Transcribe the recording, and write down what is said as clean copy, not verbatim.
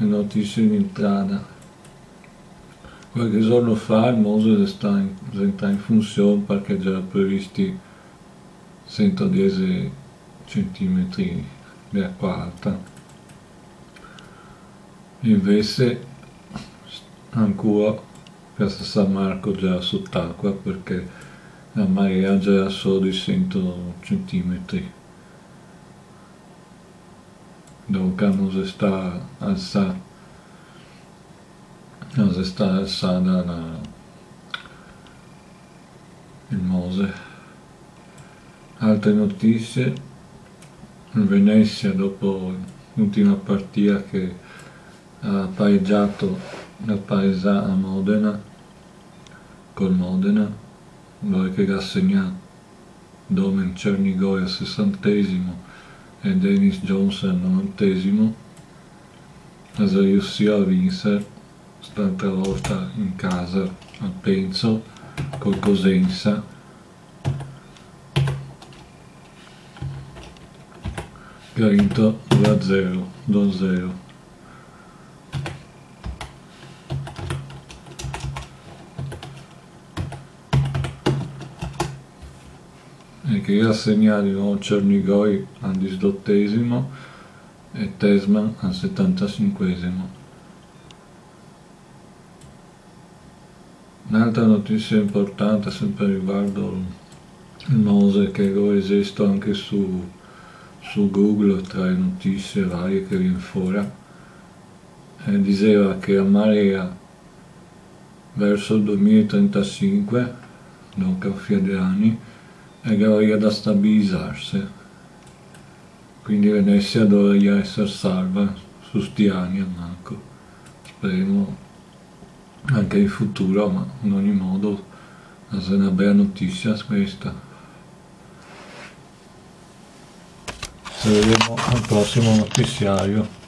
le notizie in entrada. Qualche giorno fa il Mose entra in funzione perché già previsti 110 centimetri di acqua alta. Invece ancora Piazza San Marco già sott'acqua perché la marea già solo di 100 centimetri. Dunque non si sta alzata il Mose. Altre notizie: il Venezia dopo l'ultima partita che ha pareggiato la paesa a Modena, col Modena, dove che ha segnato Domen Cernigoj al 60° e Dennis Jones al 90°, ha riuscito a vincere st'altra volta in casa a Penzo col Cosenza, che ha vinto 2-0. E che ha segnato di nuovo Cernigoj al 18° e Tesman al 75°. Un'altra notizia importante sempre riguardo il Mose, che lo esiste anche su Google tra le notizie varie che viene fuori, diceva che a marea verso il 2035, dunque a fine di anni, è che da stabilizzarsi, quindi Venezia dovrebbe essere salva su sti anni a manco, speriamo anche in futuro, ma in ogni modo è una bella notizia questa. Ci vediamo al prossimo notiziario.